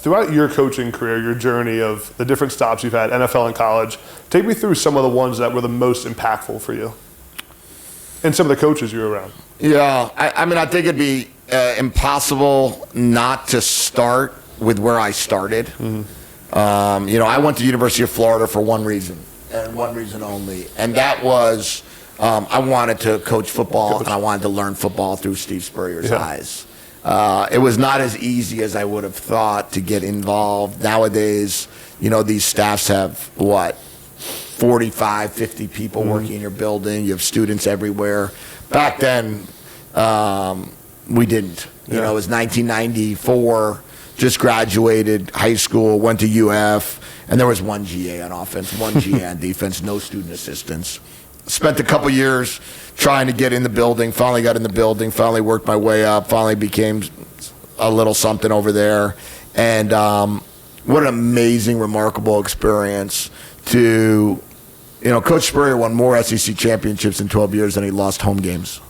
Throughout your coaching career, your journey of the different stops you've had, NFL and college, take me through some of the ones that were the most impactful for you and some of the coaches you were around. Yeah, I mean, I think it'd be impossible not to start with where I started. Mm-hmm. I went to the University of Florida for one reason, and one reason only, and that was I wanted to coach football, and I wanted to learn football through Steve Spurrier's eyes. It was not as easy as I would have thought to get involved. Nowadays, these staffs have, 45, 50 people working in your building. You have students everywhere. Back then, we didn't. It was 1994, just graduated high school, went to UF, and there was one GA on offense, one GA on defense, no student assistants. Spent a couple years trying to get in the building, finally got in the building, finally worked my way up, finally became a little something over there. And what an amazing, remarkable experience to, Coach Spurrier won more SEC championships in 12 years than he lost home games.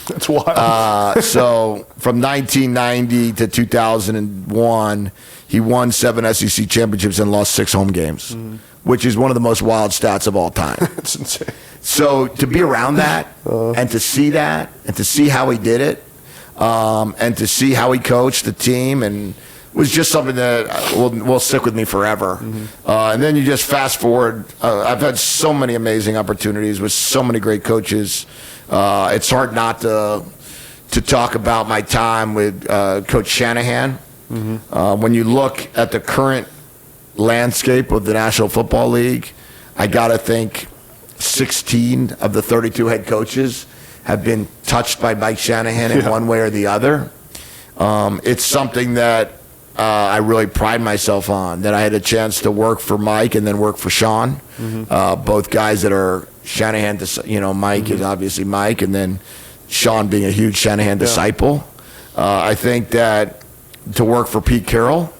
That's wild. So from 1990 to 2001, he won 7 SEC championships and lost 6 home games, which is one of the most wild stats of all time. It's insane. So to be around that and to see that and to see how he did it and to see how he coached the team and was just something that will stick with me forever. And then you just fast forward. I've had so many amazing opportunities with so many great coaches. It's hard not to talk about my time with Coach Shanahan. When you look at the current landscape of the National Football League, I got to think 16 of the 32 head coaches have been touched by Mike Shanahan in one way or the other. It's something that I really pride myself on, that I had a chance to work for Mike and then work for Sean. Both guys that are Shanahan, Mike is obviously Mike, and then Sean being a huge Shanahan disciple. I think that to work for Pete Carroll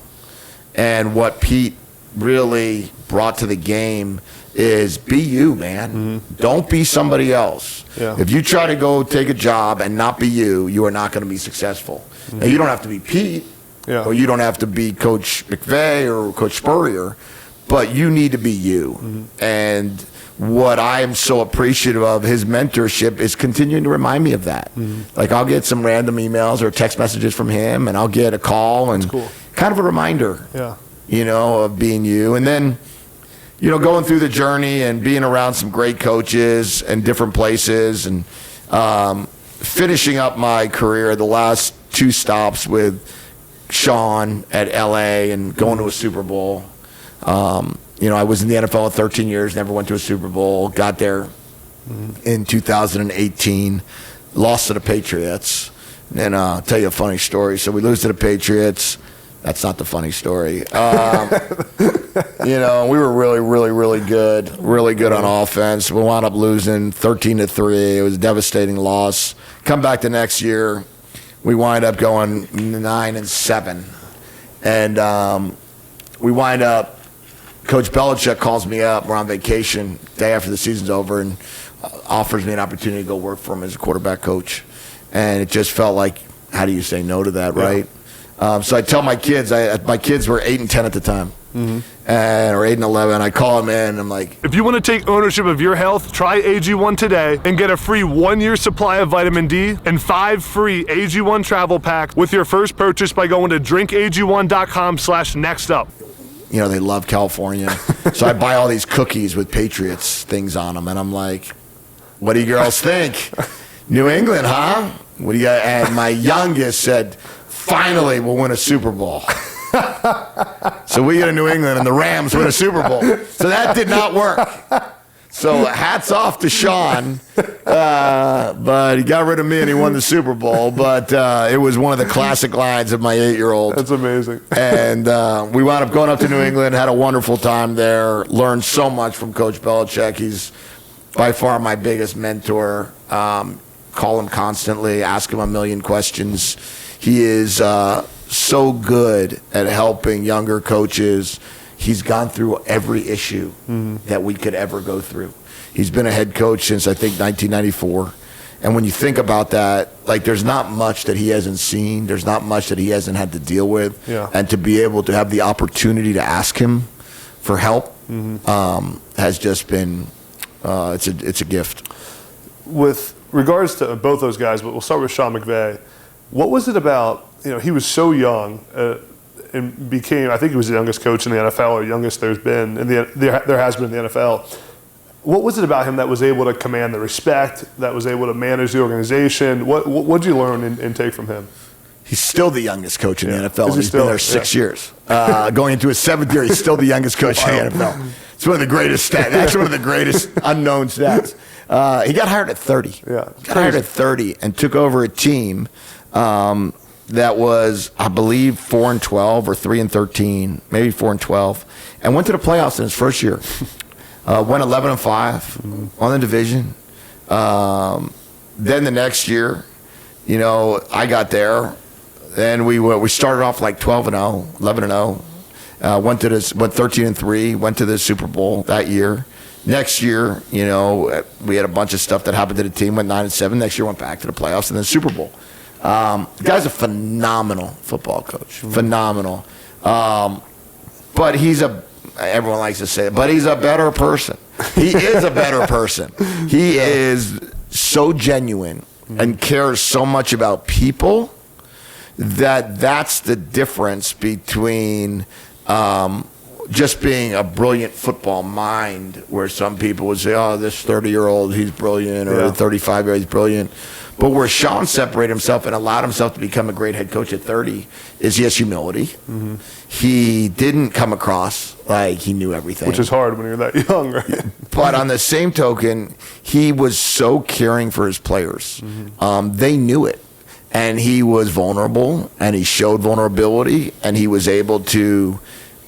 and what Pete really brought to the game is be you, man. Don't be somebody else. If you try to go take a job and not be you, you are not going to be successful. Now, you don't have to be Pete, or you don't have to be Coach McVay or Coach Spurrier, but you need to be you. And what I am so appreciative of his mentorship is continuing to remind me of that. Like, I'll get some random emails or text messages from him, and I'll get a call, and kind of a reminder, of being you. And then, going through the journey and being around some great coaches and different places, and finishing up my career, the last 2 stops with Sean at LA and going to a Super Bowl. I was in the NFL 13 years, never went to a Super Bowl, got there in 2018, lost to the Patriots. And I'll tell you a funny story. So we lose to the Patriots. That's not the funny story. We were really, really, really good on offense. We wound up losing 13-3. It was a devastating loss. Come back the next year, we wind up going 9-7, and we wind up. Coach Belichick calls me up. We're on vacation day after the season's over, and offers me an opportunity to go work for him as a quarterback coach. And it just felt like, how do you say no to that, right? So I tell my kids, my kids were 8 and 10 at the time, or 8 and 11. I call them in, I'm like, if you want to take ownership of your health, try AG1 today and get a free 1-year supply of vitamin D and 5 free AG1 travel pack with your first purchase by going to drinkag1.com/nextup. They love California. So I buy all these cookies with Patriots things on them, and I'm like, what do you girls think? New England, huh? What do you got? And my youngest said, finally we'll win a Super Bowl. So we get to New England and the Rams win a Super Bowl. So that did not work. So hats off to Sean, but he got rid of me and he won the Super Bowl. But it was one of the classic lines of my 8-year-old. That's amazing. And we wound up going up to New England, had a wonderful time there, learned so much from Coach Belichick. He's by far my biggest mentor. Call him constantly, ask him a million questions. He is so good at helping younger coaches. He's gone through every issue that we could ever go through. He's been a head coach since, I think, 1994. And when you think about that, like there's not much that he hasn't seen. There's not much that he hasn't had to deal with. Yeah. And to be able to have the opportunity to ask him for help has just been it's a gift. With regards to both those guys, but we'll start with Sean McVay. What was it about, he was so young and became, I think he was the youngest coach in the NFL, or youngest there's been, there has been in the NFL. What was it about him that was able to command the respect, that was able to manage the organization? What did you learn and take from him? He's still the youngest coach in the NFL. Is he He's still? been there 6 years. Going into his 7th year, he's still the youngest coach in the NFL. It's one of the greatest stats. Actually, one of the greatest unknown stats. He got hired at 30. Yeah, got hired at 30 and took over a team that was, I believe, 4-12 or 3-13, maybe 4-12, and went to the playoffs in his first year. Went 11-5, won the division. Then the next year, I got there. Then we started off like 12-0, 11-0. Went 13-3. Went to the Super Bowl that year. Next year, we had a bunch of stuff that happened to the team. Went 9-7. Next year, went back to the playoffs and then Super Bowl. The guy's a phenomenal football coach. Phenomenal. But everyone likes to say it, but he's a better person. He is a better person. He is so genuine and cares so much about people that's the difference between just being a brilliant football mind, where some people would say, oh, this 30-year-old, he's brilliant, or 35-year-old, he's brilliant. But where Sean separated himself and allowed himself to become a great head coach at 30 is he has humility. Mm-hmm. He didn't come across like he knew everything. Which is hard when you're that young, right? But on the same token, he was so caring for his players. Mm-hmm. They knew it. And he was vulnerable, and he showed vulnerability, and he was able to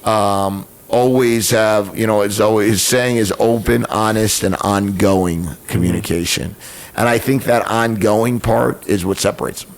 always have, his saying is open, honest, and ongoing communication. And I think that ongoing part is what separates him.